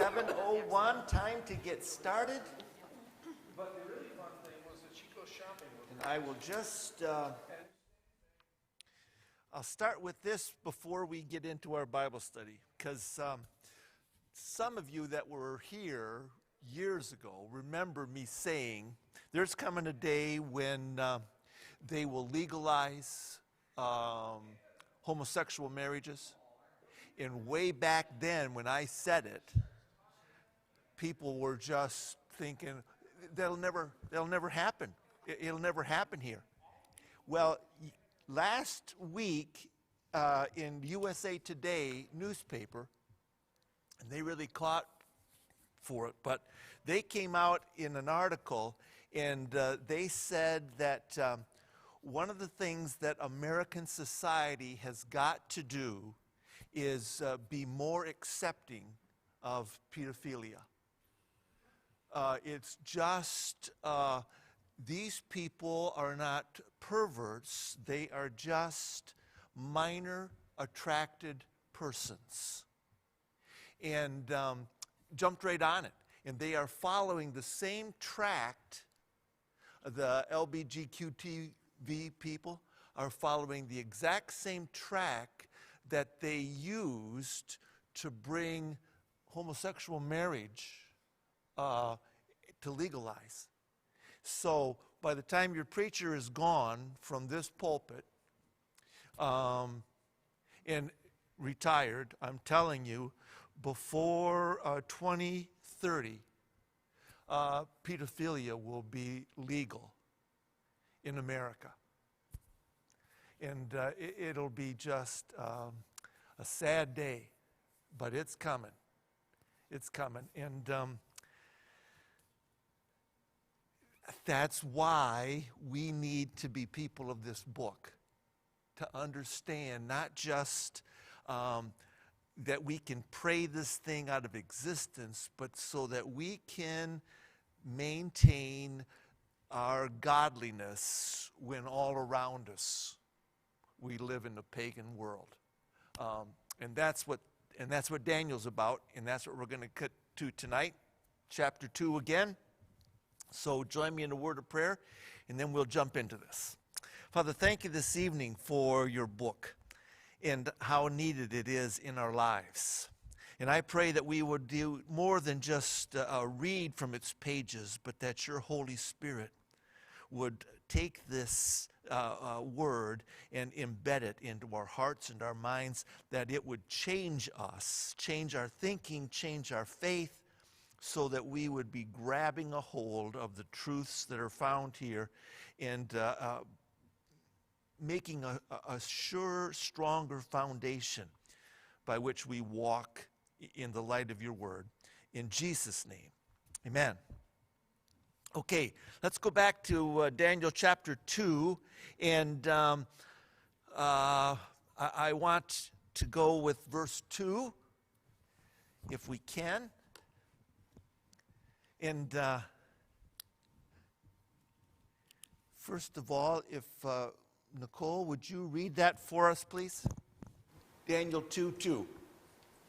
7:01, time to get started. But the really fun thing was that she goes shopping with And I will just, I'll start with this before we get into our Bible study, because some of you that were here years ago remember me saying there's coming a day when they will legalize homosexual marriages. And way back then when I said it, people were just thinking, that'll never happen. It'll never happen here. Well, last week in USA Today newspaper, and they really caught for it, but they came out in an article and they said that one of the things that American society has got to do is be more accepting of pedophilia. It's just, these people are not perverts, they are just minor attracted persons. And jumped right on it. And they are following the same tract, the LGBTQ people are following the exact same track that they used to bring homosexual marriage to legalize. So by the time your preacher is gone from this pulpit and retired, I'm telling you, before 2030, pedophilia will be legal in America. And it'll be just a sad day, but it's coming. It's coming. And that's why we need to be people of this book, to understand not just that we can pray this thing out of existence, but so that we can maintain our godliness when all around us we live in a pagan world. And that's what Daniel's about, and that's what we're going to cut to tonight, chapter 2 again. So join me in a word of prayer, and then we'll jump into this. Father, thank you this evening for your book and how needed it is in our lives. And I pray that we would do more than just read from its pages, but that your Holy Spirit would take this word and embed it into our hearts and our minds, that it would change us, change our thinking, change our faith, so that we would be grabbing a hold of the truths that are found here and making a sure, stronger foundation by which we walk in the light of your word. In Jesus' name, amen. Okay, let's go back to Daniel chapter 2, and I want to go with verse 2, if we can. And first of all, if Nicole, would you read that for us, please? Daniel 2:2.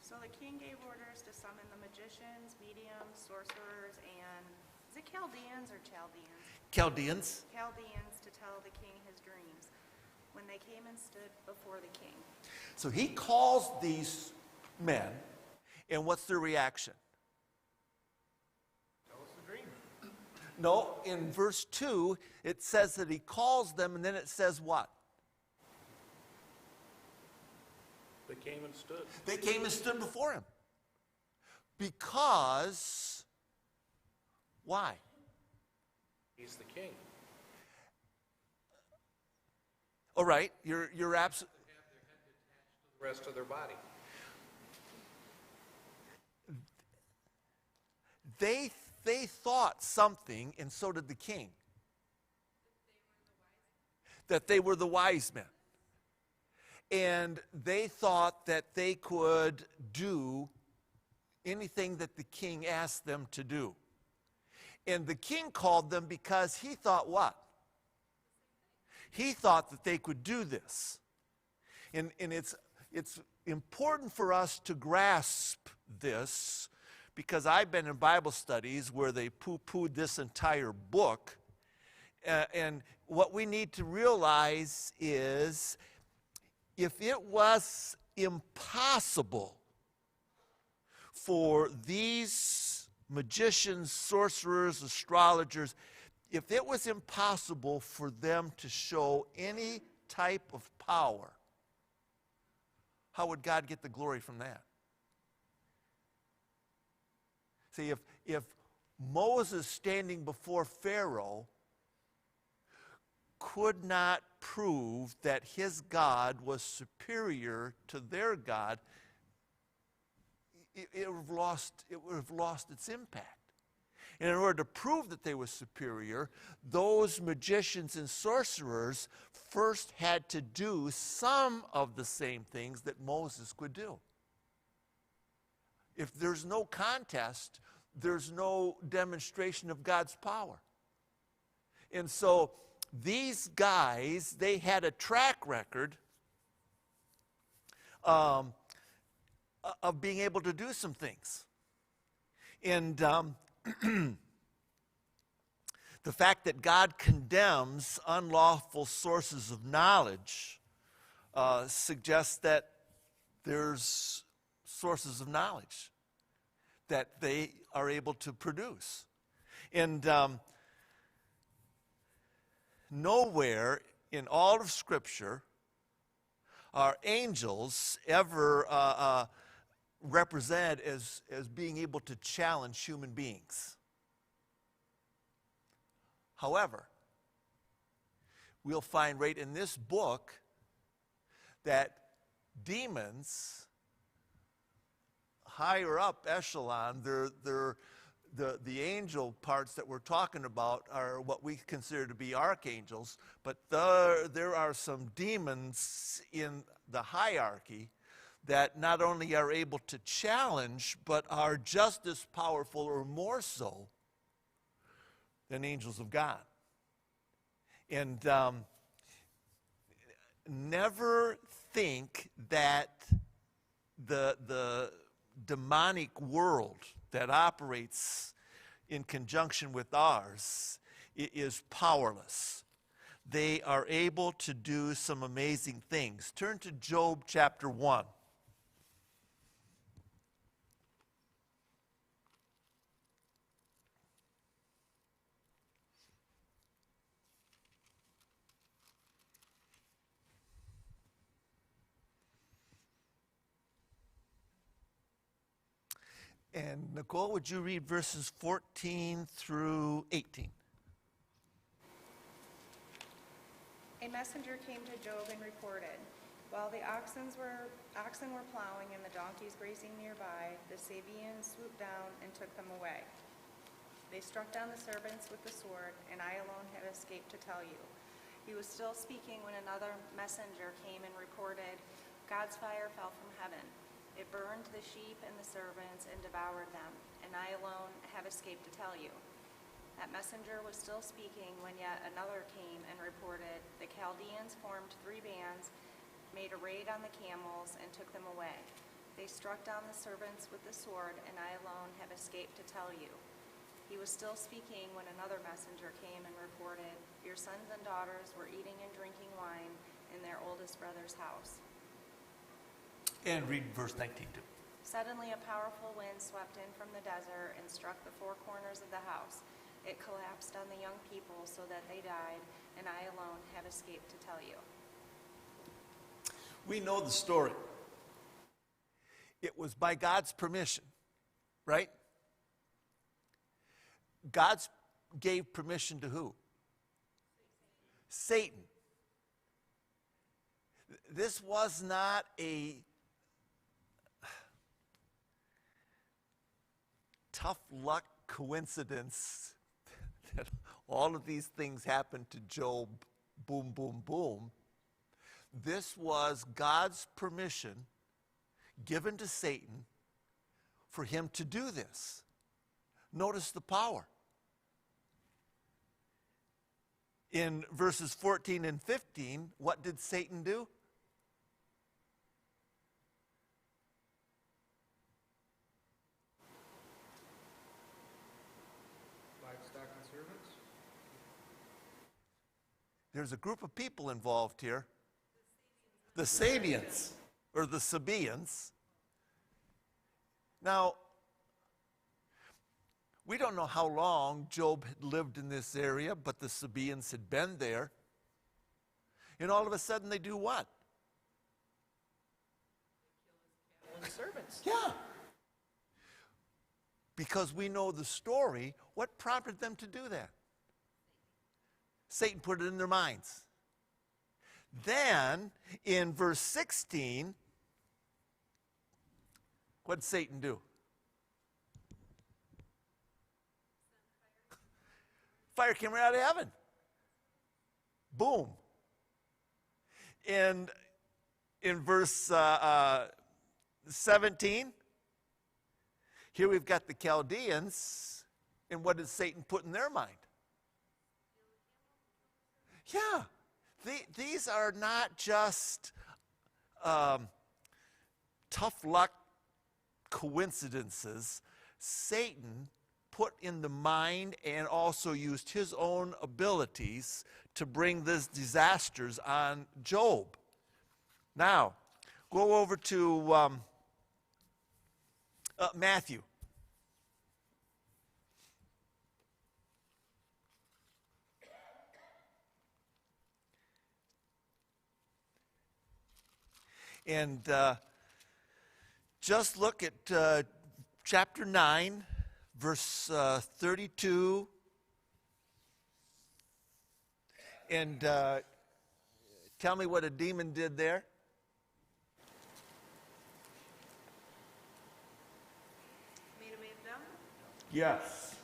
So the king gave orders to summon the magicians, mediums, sorcerers, and is it Chaldeans or Chaldeans? Chaldeans. Chaldeans to tell the king his dreams when they came and stood before the king. So he calls these men, and what's their reaction? Tell us the dream. No, in verse 2, it says that he calls them, and then it says what? They came and stood. They came and stood before him. Because, why? He's the king. All right, you're absolutely. They have their head attached to the rest of their body. They thought something, and so did the king. That they were the wise men. And they thought that they could do anything that the king asked them to do. And the king called them because he thought what? He thought that they could do this. And it's important for us to grasp this, because I've been in Bible studies where they poo-pooed this entire book. And what we need to realize is if it was impossible for these magicians, sorcerers, astrologers, if it was impossible for them to show any type of power, how would God get the glory from that? See, if Moses standing before Pharaoh could not prove that his God was superior to their God, it would have lost its impact. And in order to prove that they were superior, those magicians and sorcerers first had to do some of the same things that Moses could do. If there's no contest, there's no demonstration of God's power. And so these guys, they had a track record of being able to do some things. And the fact that God condemns unlawful sources of knowledge suggests that there's sources of knowledge that they are able to produce. And nowhere in all of Scripture are angels ever represented as being able to challenge human beings. However, we'll find right in this book that demons, higher up echelon, the angel parts that we're talking about are what we consider to be archangels, but there are some demons in the hierarchy that not only are able to challenge, but are just as powerful or more so than angels of God. And never think that the demonic world that operates in conjunction with ours is powerless. They are able to do some amazing things. Turn to Job chapter 1. And Nicole, would you read verses 14 through 18? A messenger came to Job and reported, while the oxen were plowing and the donkeys grazing nearby, the Sabaeans swooped down and took them away. They struck down the servants with the sword, and I alone had escaped to tell you. He was still speaking when another messenger came and reported, God's fire fell from heaven. It burned the sheep and the servants and devoured them, and I alone have escaped to tell you. That messenger was still speaking when yet another came and reported, the Chaldeans formed 3 bands, made a raid on the camels, and took them away. They struck down the servants with the sword, and I alone have escaped to tell you. He was still speaking when another messenger came and reported, your sons and daughters were eating and drinking wine in their oldest brother's house. And read verse 19 too. Suddenly a powerful wind swept in from the desert and struck the 4 corners of the house. It collapsed on the young people so that they died, and I alone have escaped to tell you. We know the story. It was by God's permission, right? God gave permission to who? Satan. This was not a tough luck coincidence that all of these things happened to Job, boom, boom, boom. This was God's permission given to Satan for him to do this. Notice the power. In verses 14 and 15, what did Satan do? There's a group of people involved here. The Sabians, or the Sabaeans. Now, we don't know how long Job had lived in this area, but the Sabaeans had been there. And all of a sudden they do what? And servants. Yeah. Because we know the story, what prompted them to do that? Satan put it in their minds. Then, in verse 16, what did Satan do? Fire came right out of heaven. Boom. And in verse 17, here we've got the Chaldeans, and what did Satan put in their mind? Yeah, these are not just tough luck coincidences. Satan put in the mind and also used his own abilities to bring these disasters on Job. Now, go over to Matthew. And just look at chapter 9, verse 32. And tell me what a demon did there. Made a man dumb? Yes.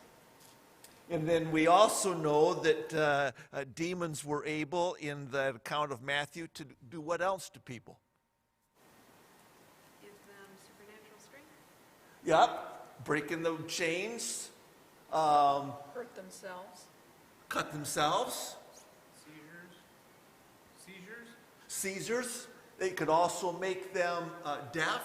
And then we also know that demons were able, in the account of Matthew, to do what else to people? Give them supernatural strength? Yep. Breaking the chains, Hurt themselves? cut themselves, Seizures. They could also make them deaf.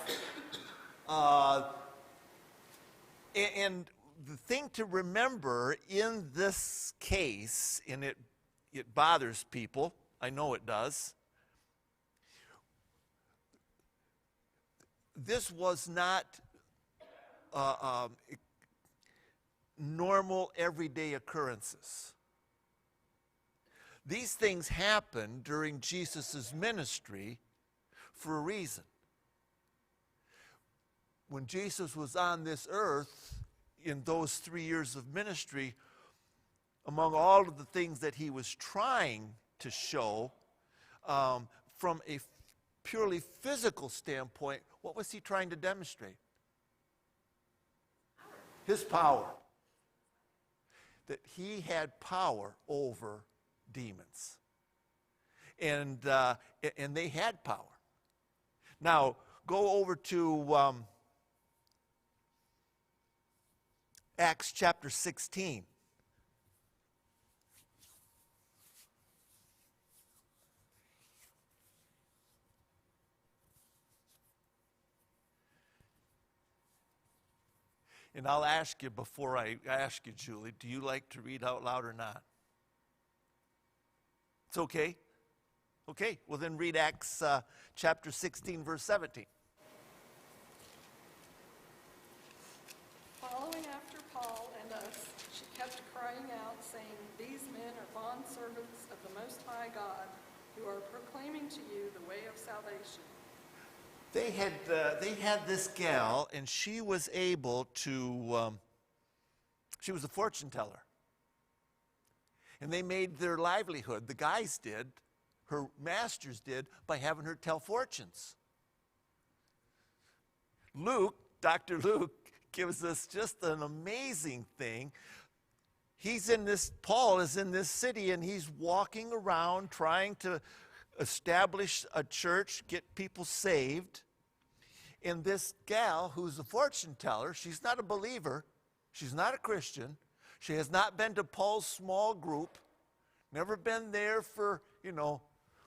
And the thing to remember in this case, and it bothers people, I know it does, this was not normal everyday occurrences. These things happened during Jesus' ministry for a reason. When Jesus was on this earth, in those 3 years of ministry, among all of the things that he was trying to show, from a purely physical standpoint, what was he trying to demonstrate? His power. That he had power over demons. And they had power. Now, go over to Acts chapter 16. And I'll ask you before I ask you, Julie, do you like to read out loud or not? It's okay? Okay, well then read Acts chapter 16, verse 17. Following after Paul and us, she kept crying out, saying, "These men are bondservants of the Most High God, who are proclaiming to you the way of salvation." They had this gal, and she was able to, she was a fortune teller. And they made their livelihood, the guys did, her masters did, by having her tell fortunes. Luke, Dr. Luke, gives us just an amazing thing. Paul is in this city, and he's walking around trying to establish a church, get people saved. And this gal, who's a fortune teller, she's not a believer, she's not a Christian, she has not been to Paul's small group, never been there for,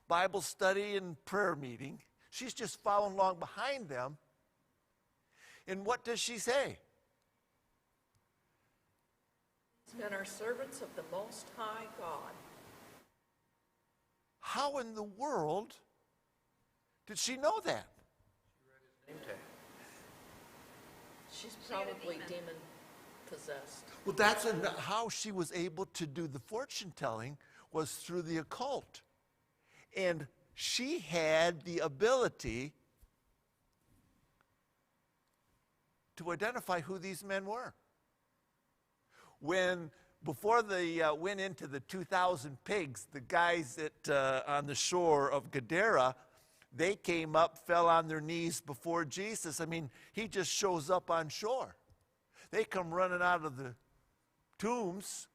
Bible study and prayer meeting. She's just following along behind them. And what does she say? These men are servants of the Most High God. How in the world did she know that? Name tag. She's probably demon possessed. Well, how she was able to do the fortune telling was through the occult. And she had the ability to identify who these men were. Before they went into the 2,000 pigs, the guys on the shore of Gadara, they came up, fell on their knees before Jesus. I mean, he just shows up on shore. They come running out of the tombs,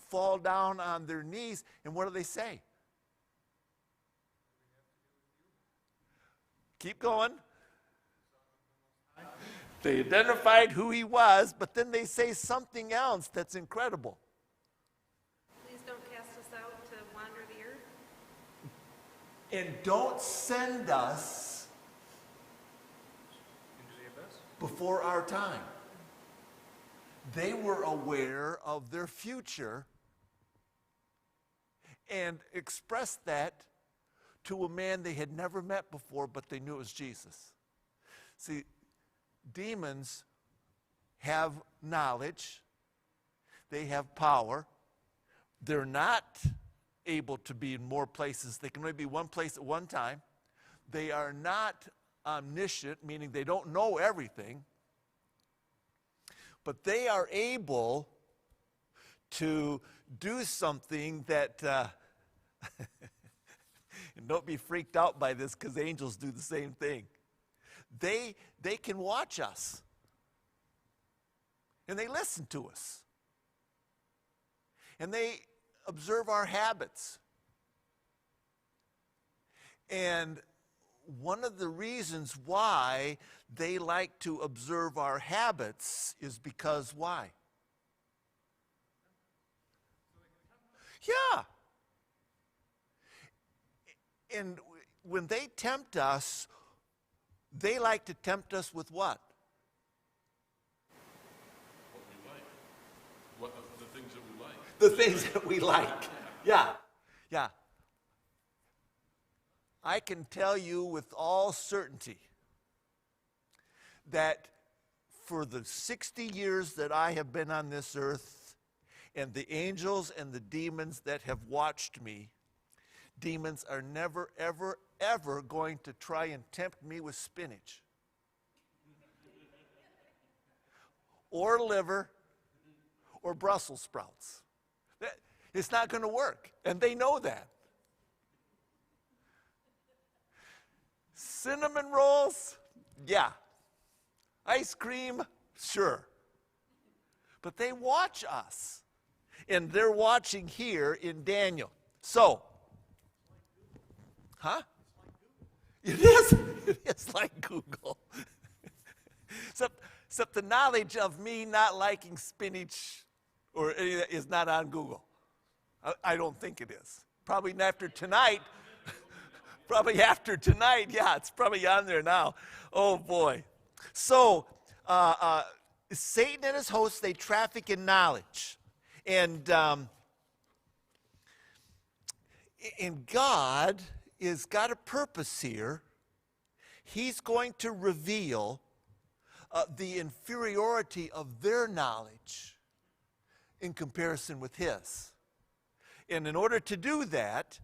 fall down on their knees, and what do they say? Keep going. They identified who he was, but then they say something else that's incredible. Please don't cast us out to wander the earth. And don't send us Into the abyss. before our time. They were aware of their future and expressed that to a man they had never met before, but they knew it was Jesus. See, demons have knowledge, they have power. They're not able to be in more places. They can only be one place at one time. They are not omniscient, meaning they don't know everything. But they are able to do something that, and don't be freaked out by this because angels do the same thing. They can watch us. And they listen to us. And they observe our habits. And one of the reasons why they like to observe our habits is because why? Yeah. And when they tempt us, they like to tempt us with what? What we like. The things that we like. The things that we like. Yeah. Yeah. I can tell you with all certainty that for the 60 years that I have been on this earth, and the angels and the demons that have watched me, demons are never, ever, ever going to try and tempt me with spinach or liver or Brussels sprouts. It's not going to work, and they know that. Cinnamon rolls, yeah. Ice cream, sure. But they watch us, and they're watching here in Daniel. So, huh? It is like Google. Except the knowledge of me not liking spinach or any of that is not on Google. I don't think it is. Probably after tonight. Probably after tonight, yeah, it's probably on there now. Oh boy. So, Satan and his hosts, they traffic in knowledge. And God has got a purpose here. He's going to reveal the inferiority of their knowledge in comparison with his. And in order to do that,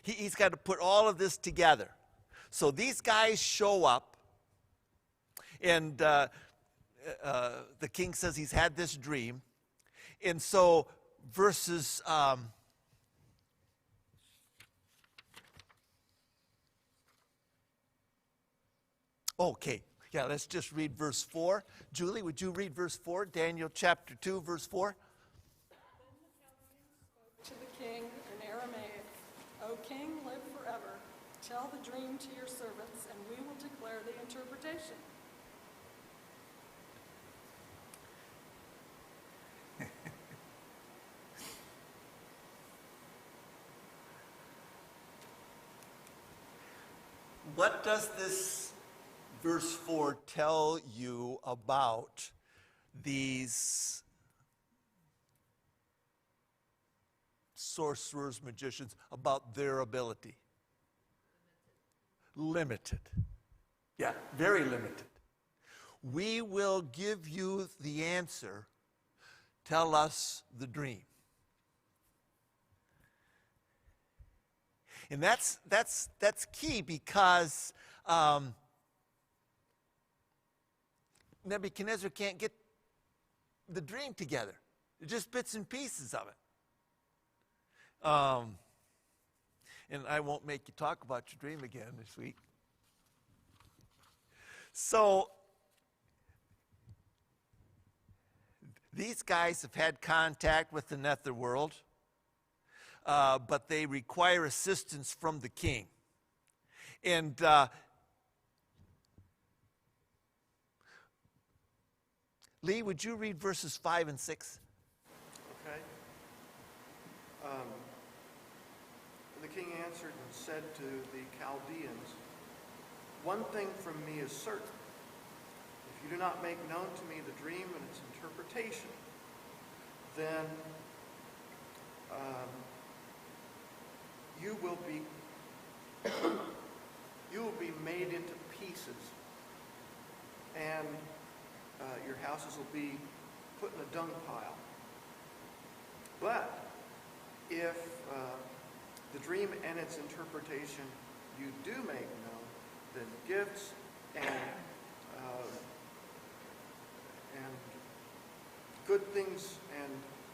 he's got to put all of this together. So these guys show up, and the king says he's had this dream. And so verses... okay, yeah, let's just read verse 4. Julie, would you read verse 4? Daniel chapter 2, verse 4. To the king in Aramaic, O king, live forever. Tell the dream to your servants, and we will declare the interpretation. What does this verse 4 tell you about these sorcerers, magicians, about their ability? Limited. Yeah, very limited. We will give you the answer. Tell us the dream. And that's key because Nebuchadnezzar can't get the dream together. It's just bits and pieces of it. And I won't make you talk about your dream again this week. So, these guys have had contact with the netherworld, but they require assistance from the king. And Lee, would you read verses 5 and 6? Okay. The king answered and said to the Chaldeans, "One thing from me is certain. If you do not make known to me the dream and its interpretation, then you will be made into pieces, and your houses will be put in a dung pile. But if the dream and its interpretation you do make known, then gifts and good things and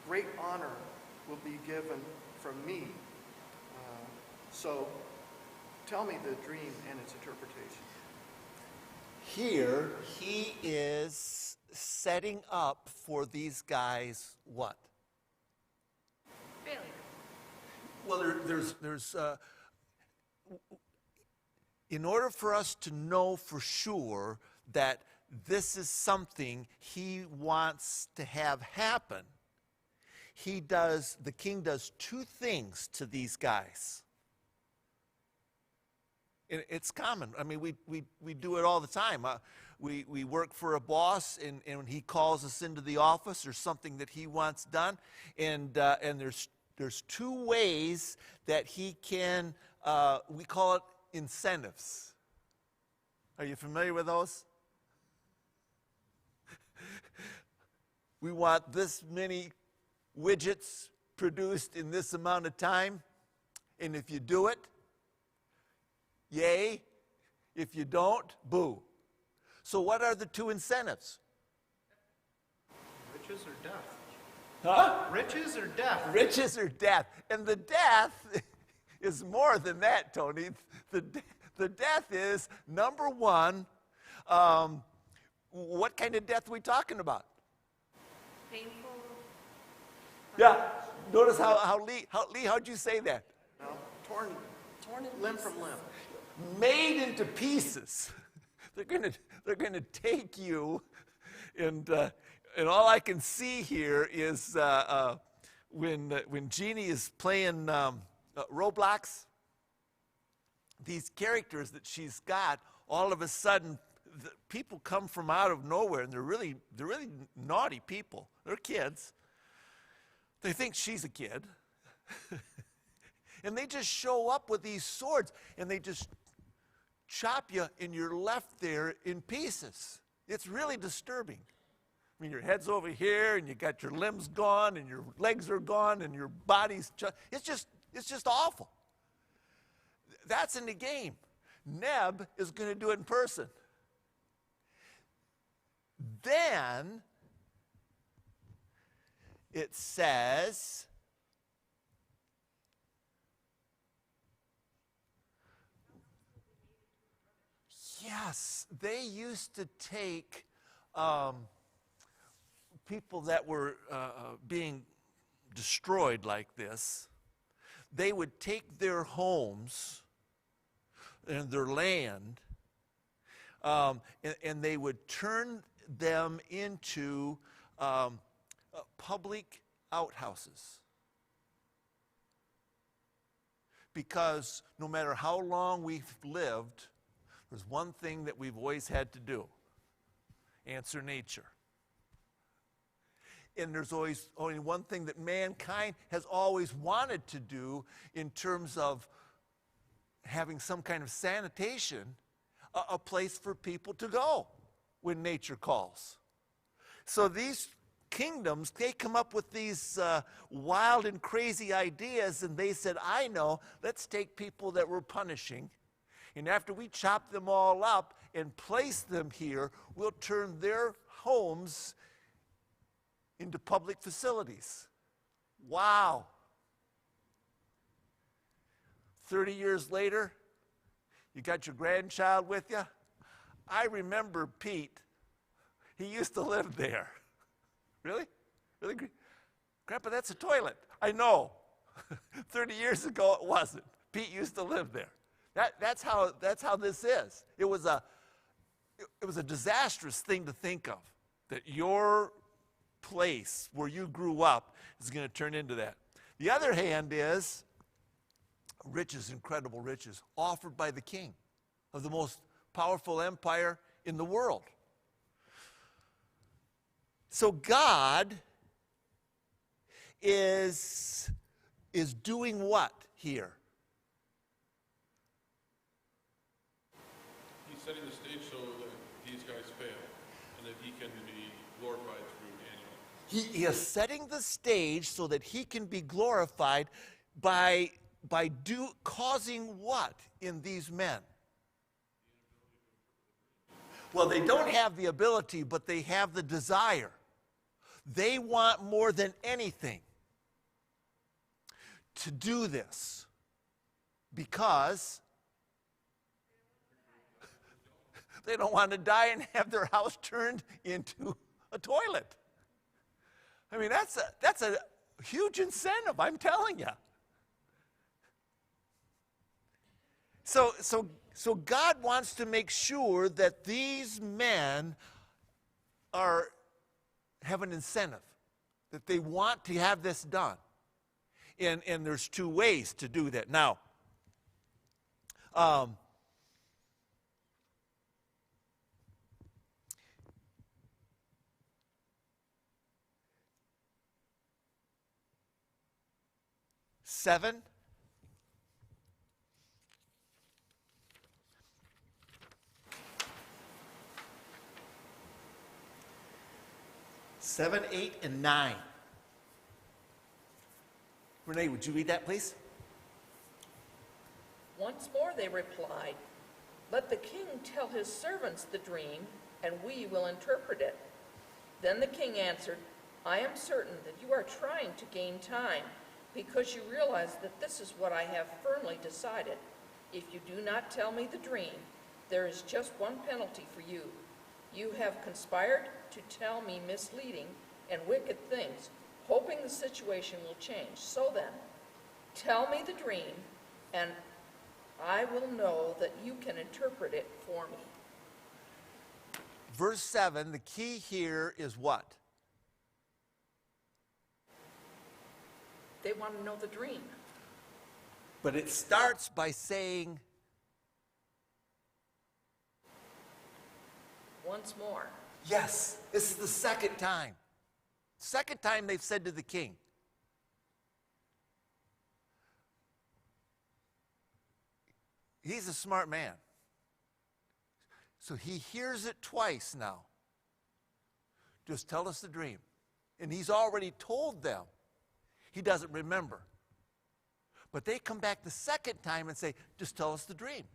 great honor will be given from me. So tell me the dream and its interpretation." Here, he is setting up for these guys what? Failure. Well, there's in order for us to know for sure that this is something he wants to have happen, the king does two things to these guys. It's common. I mean, we do it all the time. We work for a boss, and he calls us into the office or something that he wants done, and there's two ways that he can. We call it incentives. Are you familiar with those? We want this many widgets produced in this amount of time, and if you do it, yay. If you don't, boo. So what are the two incentives? Riches or death? Huh? Riches or death? Riches or death. And the death is more than that, Tony. The death is, number one, what kind of death are we talking about? Painful. Yeah. Notice how Lee, how'd you say that? No, torn in limb pieces. from limb. Made into pieces. They're gonna take you, and all I can see here is when Jeannie is playing Roblox. These characters that she's got, all of a sudden, people come from out of nowhere, and they're really naughty people. They're kids. They think she's a kid. And they just show up with these swords, and they just chop you, and you're left there in pieces. It's really disturbing. I mean, your head's over here, and you got your limbs gone, and your legs are gone, and your body's it's just awful. That's in the game. Neb is going to do it in person. Then it says, yes, they used to take people that were being destroyed like this. They would take their homes and their land, and they would turn them into public outhouses. Because no matter how long we've lived, there's one thing that we've always had to do: answer nature. and there's always only one thing that mankind has always wanted to do in terms of having some kind of sanitation, a place for people to go when nature calls. So these kingdoms, they come up with these wild and crazy ideas, and they said, I know, let's take people that we're punishing, and after we chop them all up and place them here, we'll turn their homes into public facilities. Wow. 30 years later, you got your grandchild with you. I remember Pete. He used to live there. Really? Really? Grandpa, that's a toilet. I know. 30 years ago, it wasn't. Pete used to live there. That's how this is. It was a disastrous thing to think of, that your place where you grew up is going to turn into that. The other hand is riches, incredible riches, offered by the king of the most powerful empire in the world. So God is doing what here? He's setting the stage so that these guys fail, and that he can be glorified through Daniel. He is setting the stage so that he can be glorified by causing what in these men? Well, they don't have the ability, but they have the desire. They want more than anything to do this because they don't want to die and have their house turned into a toilet. I mean, that's a huge incentive, I'm telling you. So God wants to make sure that these men have an incentive, that they want to have this done. And there's two ways to do that. Now, seven. 7, 8, and 9. Renee, would you read that, please? Once more they replied, "Let the king tell his servants the dream, and we will interpret it." Then the king answered, "I am certain that you are trying to gain time, because you realize that this is what I have firmly decided. If you do not tell me the dream, there is just one penalty for you. You have conspired to tell me misleading and wicked things, hoping the situation will change. So then, tell me the dream, and I will know that you can interpret it for me." Verse 7, the key here is what? They want to know the dream. But it starts by saying, Once more. yes, this is the second time. Second time they've said to the king. He's a smart man. So he hears it twice now. Just tell us the dream. And he's already told them. He doesn't remember. But they come back the second time and say, just tell us the dream.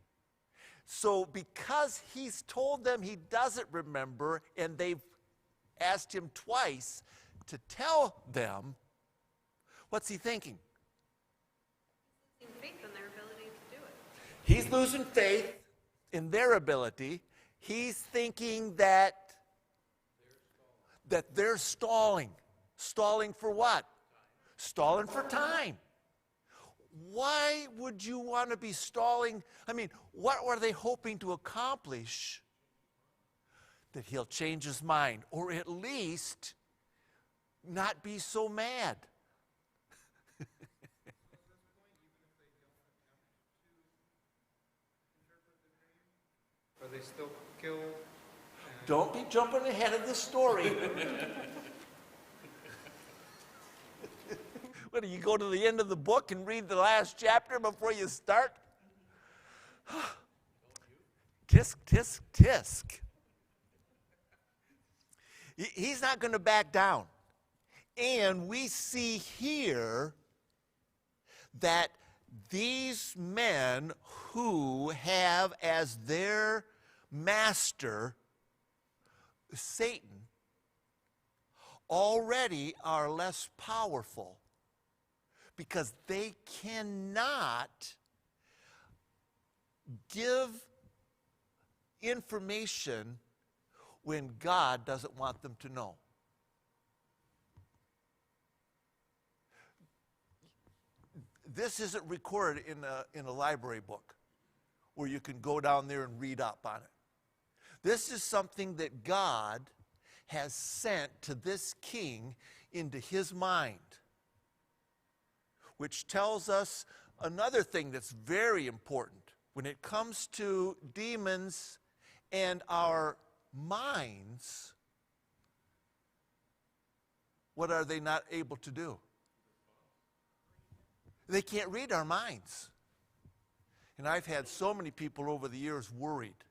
So because he's told them he doesn't remember, and they've asked him twice to tell them, what's he thinking? Losing faith in their ability to do it. He's losing faith in their ability. He's thinking that they're stalling. Stalling for what? Stalling for time. Why would you want to be stalling? I mean, what are they hoping to accomplish? That he'll change his mind, or at least not be so mad. Are they still killed? Don't be jumping ahead of the story. What, do you go to the end of the book and read the last chapter before you start? Tisk, tisk, tisk. He's not going to back down. And we see here that these men who have as their master Satan already are less powerful because they cannot give information when God doesn't want them to know. This isn't recorded in a library book where you can go down there and read up on it. This is something that God has sent to this king into his mind, which tells us another thing that's very important. When it comes to demons and our minds, what are they not able to do? They can't read our minds. And I've had so many people over the years worried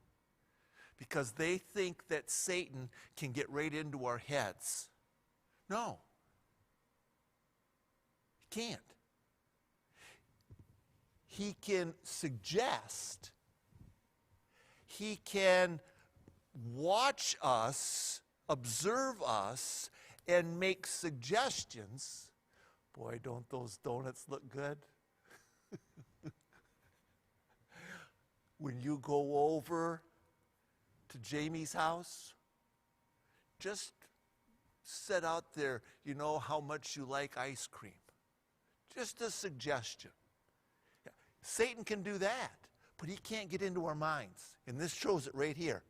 because they think that Satan can get right into our heads. No. He can't. He can suggest. He can watch us, observe us, and make suggestions. Boy, don't those donuts look good? When you go over to Jamie's house, just set out there, you know how much you like ice cream. Just a suggestion. Satan can do that, but he can't get into our minds. And this shows it right here.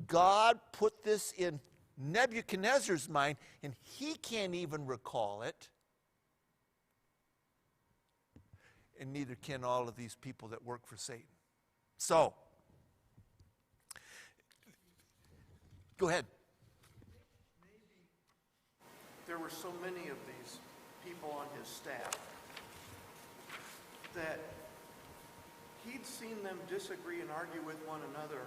God put this in Nebuchadnezzar's mind, and he can't even recall it. And neither can all of these people that work for Satan. So, go ahead. There were so many of these people on his staff that he'd seen them disagree and argue with one another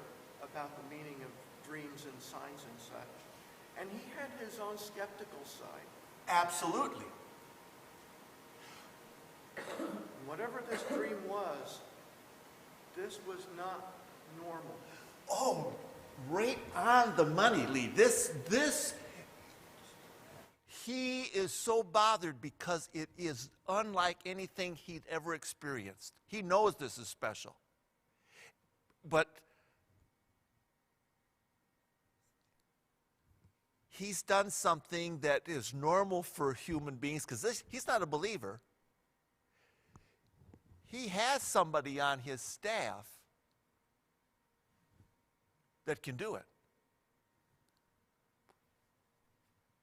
about the meaning of dreams and signs and such. And he had his own skeptical side. Absolutely. Whatever this dream was, this was not normal. Oh, right on the money, Lee. He is so bothered because it is unlike anything he'd ever experienced. He knows this is special. But he's done something that is normal for human beings because he's not a believer. He has somebody on his staff that can do it.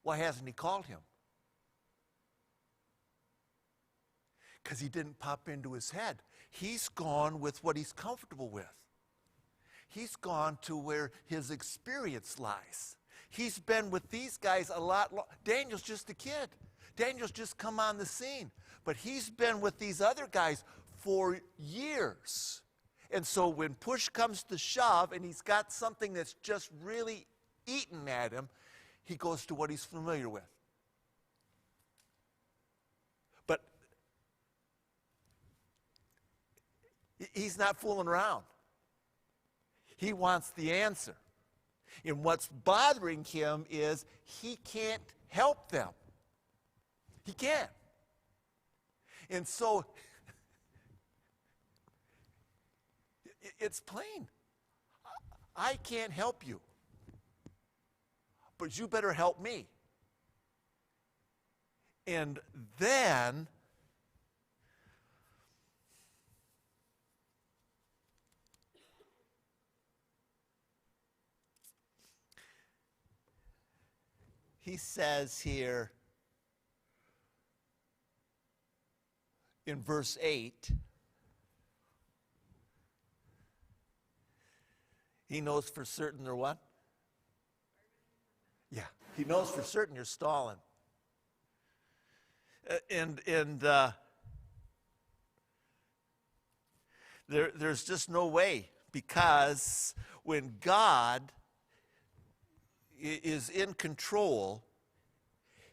Why hasn't he called him? Because he didn't pop into his head. He's gone with what he's comfortable with. He's gone to where his experience lies. He's been with these guys a lot longer. Daniel's just a kid. Daniel's just come on the scene. But he's been with these other guys for years. And so when push comes to shove and he's got something that's just really eating at him, he goes to what he's familiar with. But he's not fooling around. He wants the answer. And what's bothering him is he can't help them. He can't. And so it's plain. I can't help you. But you better help me. And then he says here in verse 8, he knows for certain they're what? Yeah, he knows for certain you're stalling. there's just no way, because when God is in control,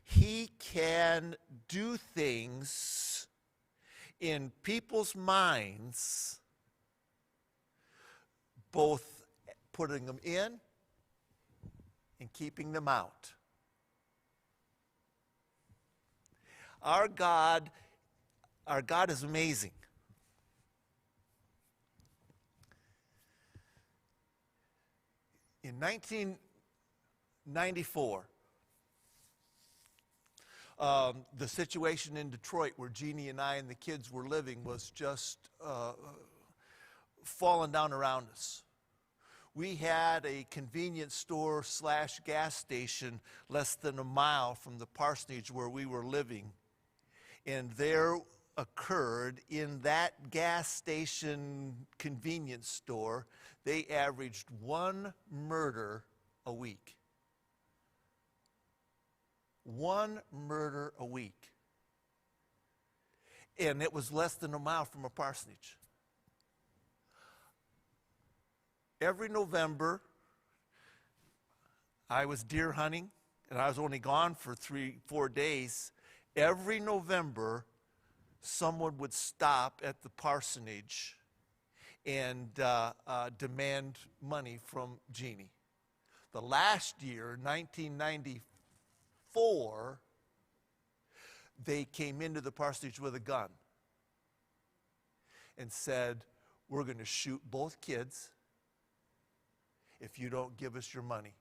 he can do things in people's minds, both putting them in and keeping them out. Our God is amazing. In 1994, the situation in Detroit where Jeannie and I and the kids were living was just falling down around us. We had a convenience store / gas station less than a mile from the parsonage where we were living. And there occurred, in that gas station convenience store, they averaged 1 murder a week. 1 murder a week. And it was less than a mile from a parsonage. Every November, I was deer hunting, and I was only gone for 3-4 days. Every November, someone would stop at the parsonage and demand money from Jeannie. The last year, 1994, they came into the parsonage with a gun and said, "We're going to shoot both kids if you don't give us your money."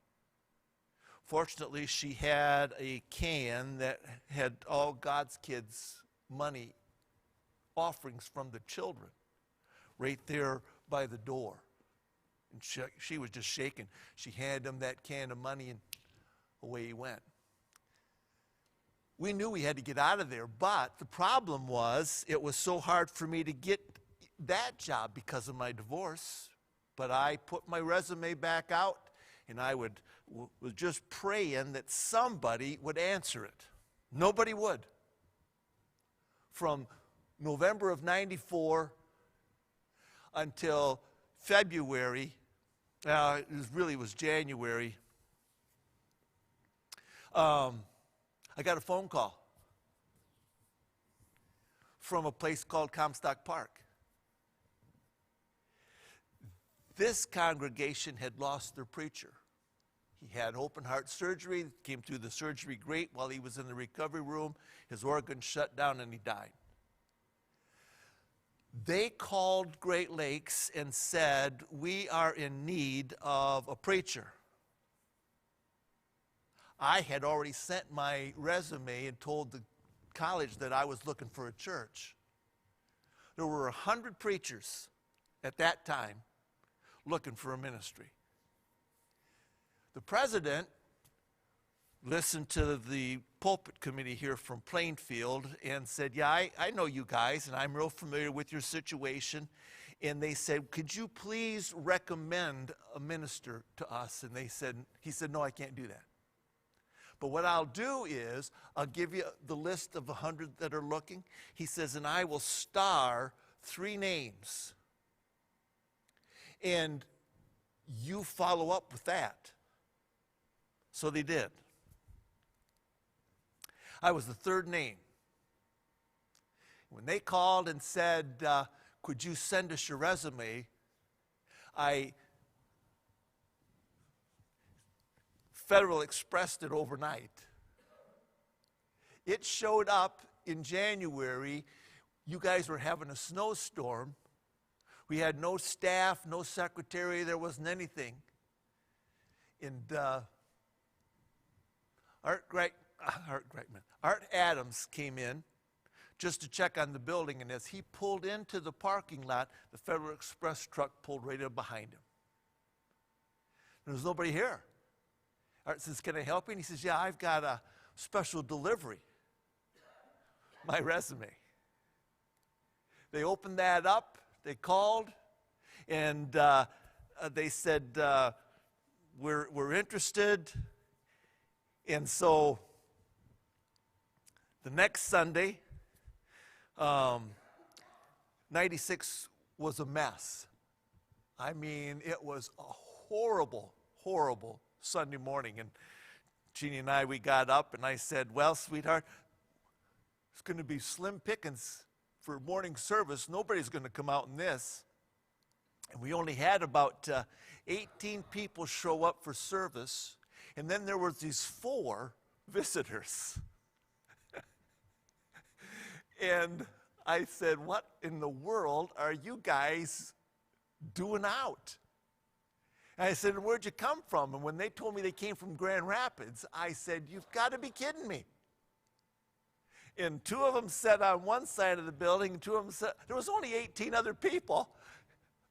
Fortunately, she had a can that had all God's kids' money offerings from the children right there by the door. And she was just shaking. She handed him that can of money, and away he went. We knew we had to get out of there, but the problem was it was so hard for me to get that job because of my divorce. But I put my resume back out, and I was just praying that somebody would answer it. Nobody would. From November of 94 until February, it was January, I got a phone call from a place called Comstock Park. This congregation had lost their preacher. He had open heart surgery, came through the surgery great. While he was in the recovery room, his organs shut down and he died. They called Great Lakes and said, "We are in need of a preacher." I had already sent my resume and told the college that I was looking for a church. There were 100 preachers at that time looking for a ministry. The president listened to the pulpit committee here from Plainfield and said, "Yeah, I know you guys, and I'm real familiar with your situation." And they said, "Could you please recommend a minister to us?" And he said, "No, I can't do that. But what I'll do is I'll give you the list of 100 that are looking." He says, "And I will star 3 names. And you follow up with that." So they did. I was the 3rd name. When they called and said, "Could you send us your resume?" I Federal Expressed it overnight. It showed up in January. You guys were having a snowstorm. We had no staff, no secretary, there wasn't anything. And Art Adams came in just to check on the building, and as he pulled into the parking lot, the Federal Express truck pulled right up behind him. There was nobody here. Art says, "Can I help you?" And he says, "Yeah, I've got a special delivery. My resume." They opened that up. They called, and they said, "We're interested." And so The next Sunday, 96 was a mess. I mean, it was a horrible, horrible Sunday morning. And Jeannie and I, we got up, and I said, well, sweetheart, it's going to be slim pickings for morning service. Nobody's going to come out in this. And we only had about 18 people show up for service. And then there was these 4 visitors. And I said, what in the world are you guys doing out? And I said, where'd you come from? And when they told me they came from Grand Rapids, I said, you've got to be kidding me. And 2 of them sat on one side of the building, and 2 of them sat, there was only 18 other people.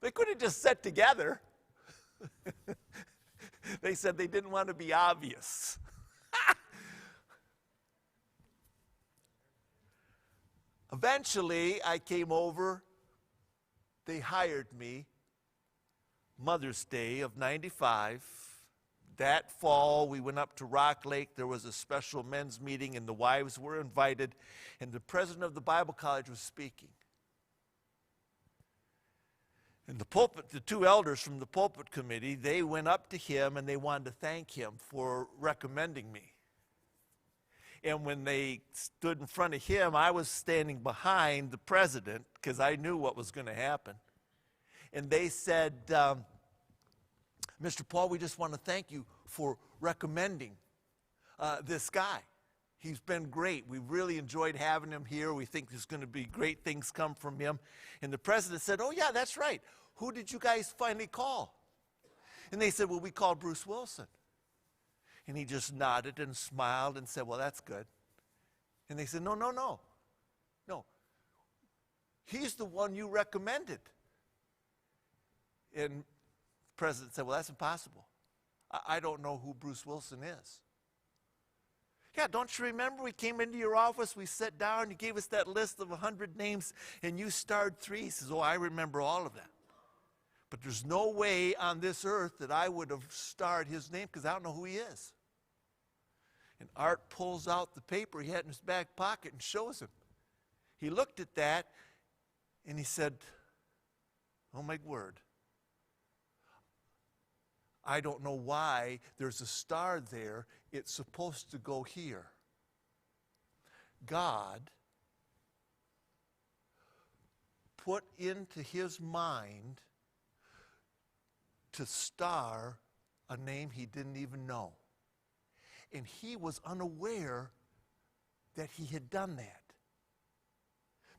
They could have just sat together. They said they didn't want to be obvious. Eventually, I came over. They hired me. Mother's Day of 95. That fall, we went up to Rock Lake. There was a special men's meeting, and the wives were invited, and the president of the Bible college was speaking. And the pulpit, the 2 elders from the pulpit committee, they went up to him, and they wanted to thank him for recommending me. And when they stood in front of him, I was standing behind the president because I knew what was going to happen. And they said, Mr. Paul, we just want to thank you for recommending this guy. He's been great. We've really enjoyed having him here. We think there's going to be great things come from him. And the president said, oh, yeah, that's right. Who did you guys finally call? And they said, well, we called Bruce Wilson. And he just nodded and smiled and said, well, that's good. And they said, no. He's the one you recommended. And the president said, well, that's impossible. I don't know who Bruce Wilson is. Yeah, don't you remember we came into your office, we sat down, you gave us that list of 100 names, and you starred 3. He says, oh, I remember all of that. But there's no way on this earth that I would have starred his name because I don't know who he is. And Art pulls out the paper he had in his back pocket and shows him. He looked at that, and he said, oh, my word. I don't know why there's a star there. It's supposed to go here. God put into his mind to star a name he didn't even know. And he was unaware that he had done that.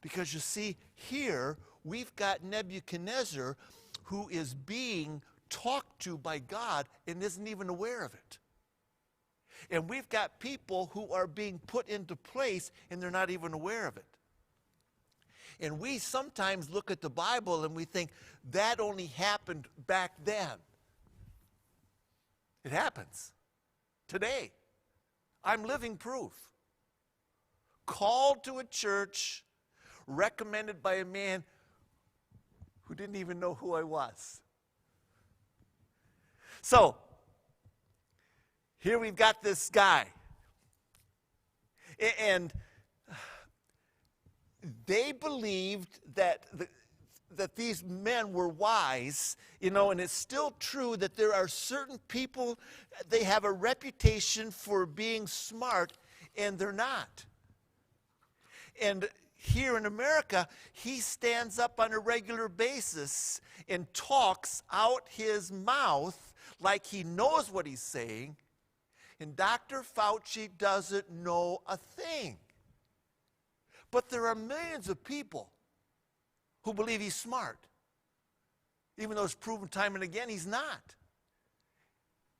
Because you see, here we've got Nebuchadnezzar who is being talked to by God and isn't even aware of it. And we've got people who are being put into place and they're not even aware of it. And we sometimes look at the Bible and we think that only happened back then. It happens today. I'm living proof. Called to a church, recommended by a man who didn't even know who I was. So, here we've got this guy. And they believed that these men were wise, and it's still true that there are certain people, they have a reputation for being smart, and they're not. And here in America, he stands up on a regular basis and talks out his mouth like he knows what he's saying, and Dr. Fauci doesn't know a thing. But there are millions of people who believe he's smart, even though it's proven time and again he's not.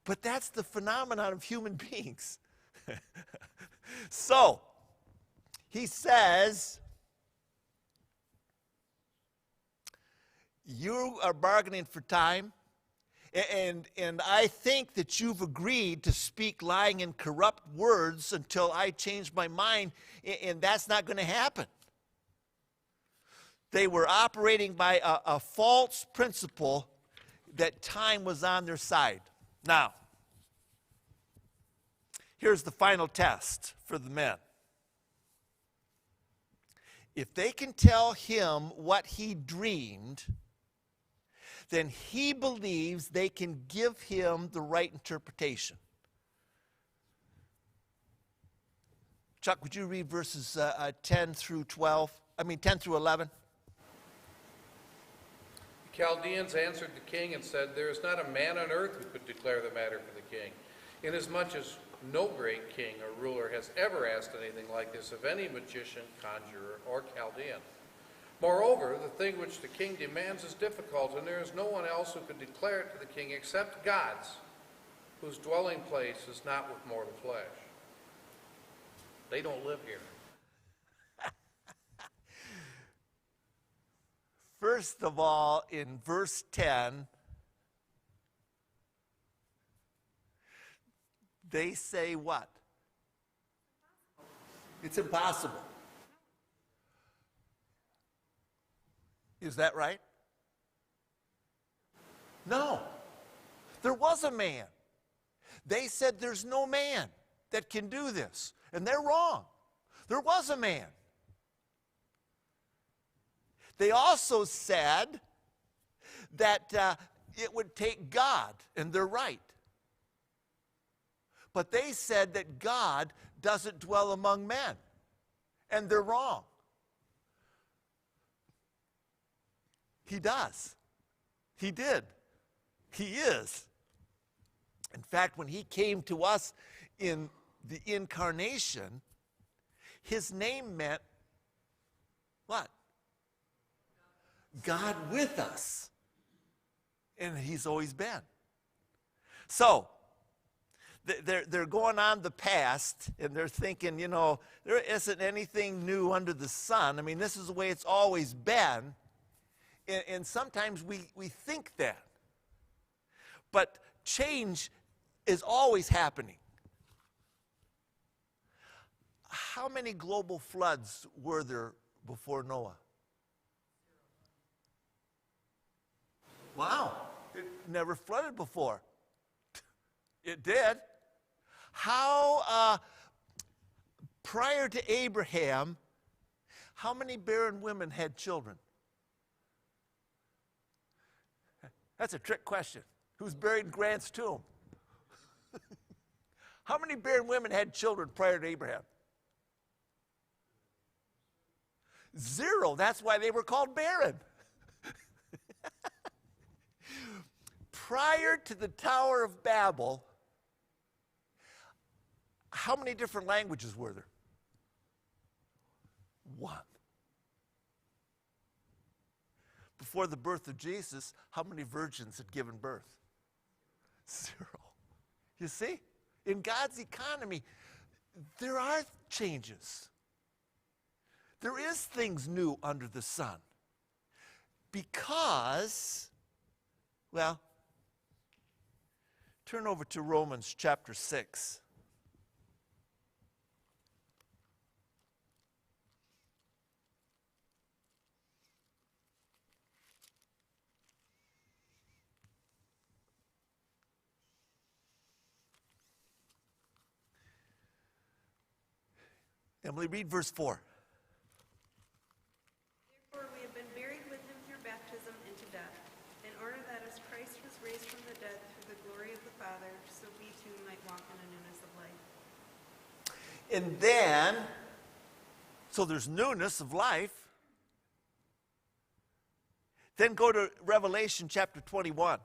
But that's the phenomenon of human beings. So, he says, you are bargaining for time, and I think that you've agreed to speak lying and corrupt words until I change my mind, and that's not going to happen. They were operating by a false principle that time was on their side. Now, here's the final test for the men. if they can tell him what he dreamed, then he believes they can give him the right interpretation. Chuck, would you read verses 10 through 11? The Chaldeans answered the king and said, "There is not a man on earth who could declare the matter for the king, inasmuch as no great king or ruler has ever asked anything like this of any magician, conjurer, or Chaldean. Moreover, the thing which the king demands is difficult, and there is no one else who could declare it to the king except God's, whose dwelling place is not with mortal flesh." They don't live here. First of all, in verse 10, they say what? It's impossible. Is that right? No. There was a man. They said there's no man that can do this. And they're wrong. There was a man. They also said that it would take God, and they're right. But they said that God doesn't dwell among men, and they're wrong. He does. He did. He is. In fact, when he came to us in the incarnation, his name meant what? God with us. And he's always been. So, they're going on the past, and they're thinking, there isn't anything new under the sun. I mean, this is the way it's always been. And sometimes we think that. But change is always happening. How many global floods were there before Noah? Wow, it never flooded before. It did. How, prior to Abraham, how many barren women had children? That's a trick question. Who's buried in Grant's tomb? How many barren women had children prior to Abraham? 0. That's why they were called barren. Prior to the Tower of Babel, how many different languages were there? 1. Before the birth of Jesus, how many virgins had given birth? 0. You see? In God's economy, there are changes. There is things new under the sun. Because, well, turn over to Romans chapter 6. Emily, read verse 4. Therefore we have been buried with him through baptism into death, in order that as Christ was raised from the dead through the glory of the Father, so we too might walk in a newness of life. And then, so there's newness of life. Then go to Revelation chapter 21.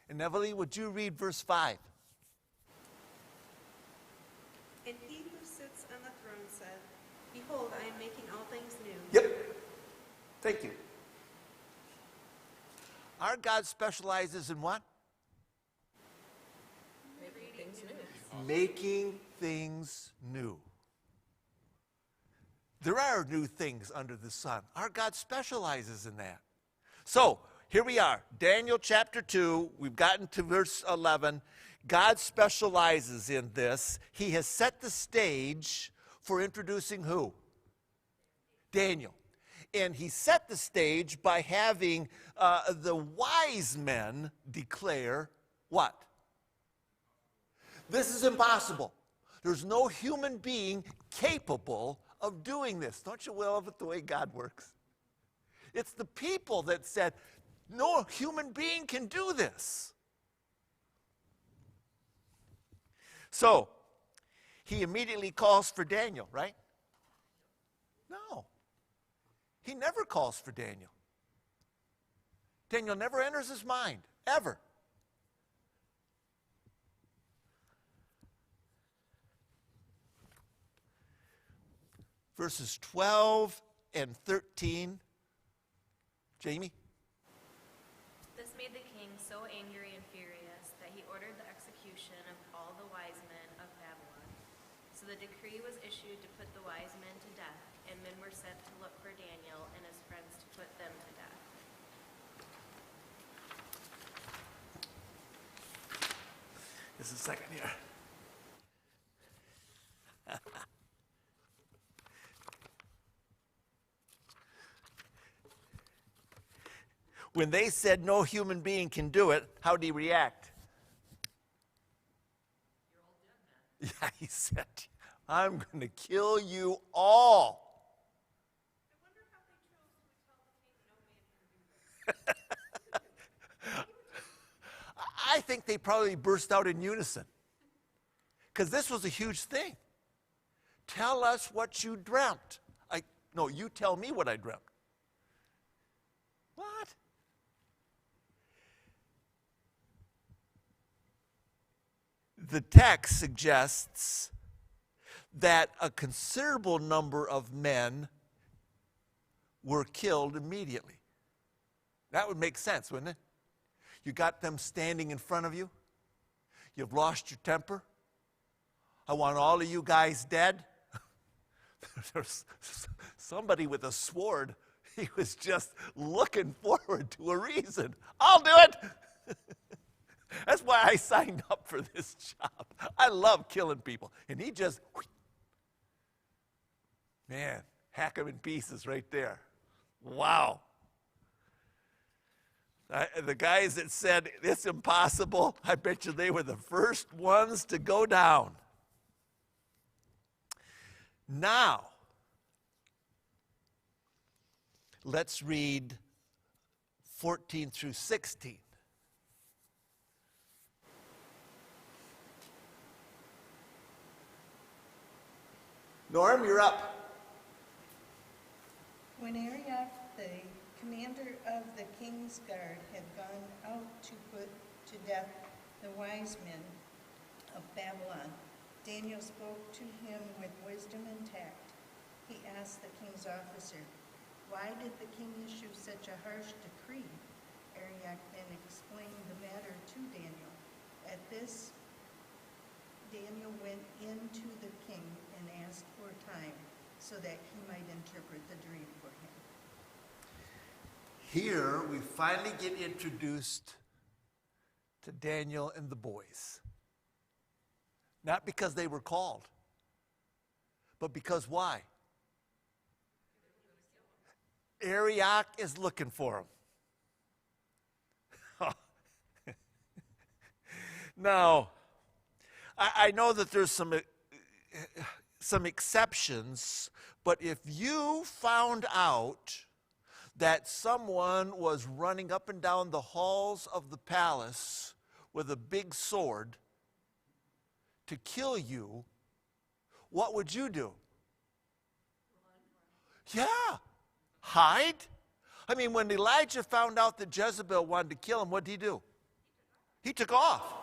And Evelyn, would you read verse 5? And he who sits on the throne said, "Behold, I am making all things new." Yep. Thank you. Our God specializes in what? Making things new. Making things new. There are new things under the sun. Our God specializes in that. So, here we are, Daniel chapter 2, we've gotten to verse 11. God specializes in this. He has set the stage for introducing who? Daniel. And he set the stage by having the wise men declare what? This is impossible. There's no human being capable of doing this. Don't you love it the way God works? It's the people that said, no human being can do this. So, he immediately calls for Daniel, right? No. He never calls for Daniel. Daniel never enters his mind, ever. Verses 12 and 13. Jamie? This made the king so angry and furious that he ordered the execution of all the wise men of Babylon. So the decree was issued to put the wise men to death, and men were sent to look for Daniel and his friends to put them to death. Just a second here. When they said no human being can do it, how did he react? You're all dead, man. Yeah, he said, I'm going to kill you all. I wonder how they chose to tell the king no man can do this. I think they probably burst out in unison. Because this was a huge thing. Tell us what you dreamt. No, you tell me what I dreamt. What? The text suggests that a considerable number of men were killed immediately. That would make sense, wouldn't it? You got them standing in front of you. You've lost your temper. I want all of you guys dead. There's somebody with a sword. He was just looking forward to a reason. I'll do it. That's why I signed up for this job. I love killing people. And he just, man, hack them in pieces right there. Wow. The guys that said it's impossible, I bet you they were the first ones to go down. Now, let's read 14 through 16. Norm, you're up. When Arioch, the commander of the king's guard, had gone out to put to death the wise men of Babylon, Daniel spoke to him with wisdom and tact. He asked the king's officer, "Why did the king issue such a harsh decree?" Arioch then explained the matter to Daniel. At this, Daniel went into the king and asked for time so that he might interpret the dream for him. Here we finally get introduced to Daniel and the boys. Not because they were called, but because why? Arioch is looking for them. Now, I know that there's some exceptions, but if you found out that someone was running up and down the halls of the palace with a big sword to kill you, what would you do? Yeah, hide. I mean, when Elijah found out that Jezebel wanted to kill him, what did he do? He took off.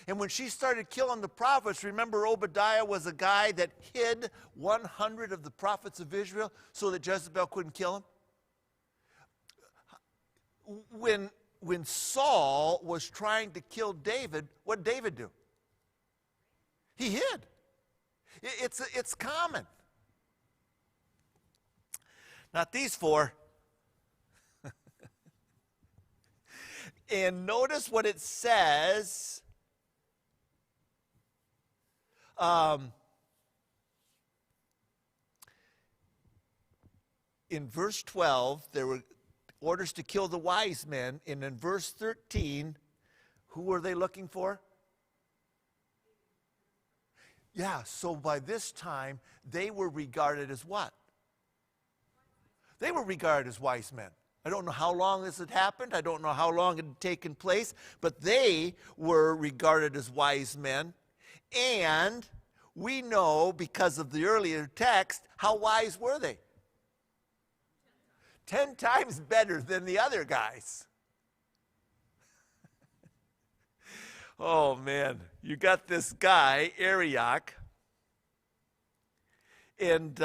And when she started killing the prophets, remember Obadiah was a guy that hid 100 of the prophets of Israel so that Jezebel couldn't kill him? When Saul was trying to kill David, what did David do? He hid. It's common. Not these four. And notice what it says. in verse 12, there were orders to kill the wise men. And in verse 13, who were they looking for? Yeah, so by this time, they were regarded as what? They were regarded as wise men. I don't know how long this had happened. I don't know how long it had taken place, but they were regarded as wise men. And we know, because of the earlier text, how wise were they? 10 times better than the other guys. Oh, man. You got this guy, Arioch, and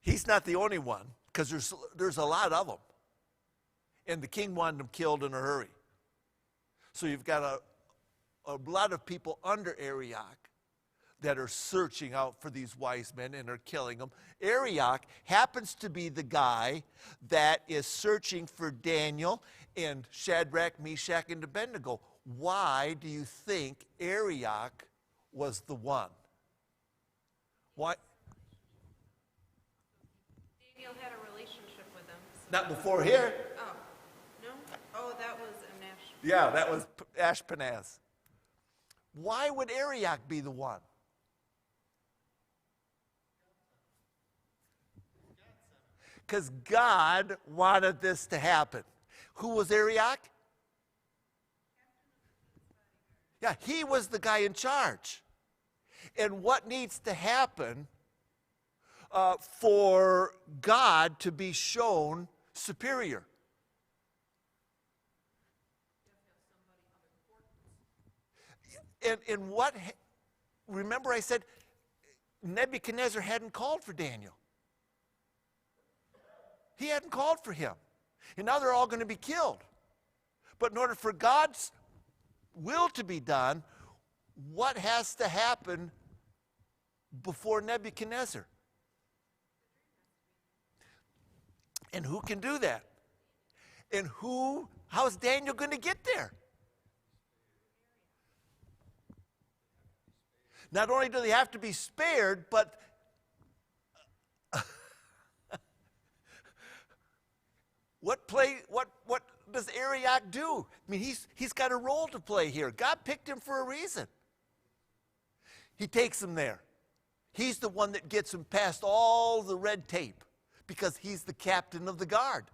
he's not the only one, because there's a lot of them. And the king wanted them killed in a hurry. So you've got a lot of people under Arioch that are searching out for these wise men and are killing them. Arioch happens to be the guy that is searching for Daniel and Shadrach, Meshach, and Abednego. Why do you think Arioch was the one? Why? Daniel had a relationship with him. So. Not before here. Oh, no? Oh, that was Anash. Yeah, that was Ashpenaz. Why would Arioch be the one? Because God wanted this to happen. Who was Arioch? Yeah, he was the guy in charge. And what needs to happen for God to be shown superior? And what, remember I said Nebuchadnezzar hadn't called for Daniel. He hadn't called for him. And now they're all going to be killed. But in order for God's will to be done, what has to happen before Nebuchadnezzar? And who can do that? And how is Daniel going to get there? Not only do they have to be spared, but what does Arioch do? I mean, he's got a role to play here. God picked him for a reason. He takes him there. He's the one that gets him past all the red tape because he's the captain of the guard.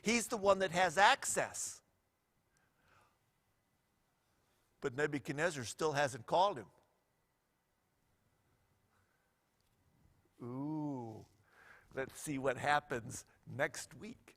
He's the one that has access. But Nebuchadnezzar still hasn't called him. Ooh, let's see what happens next week.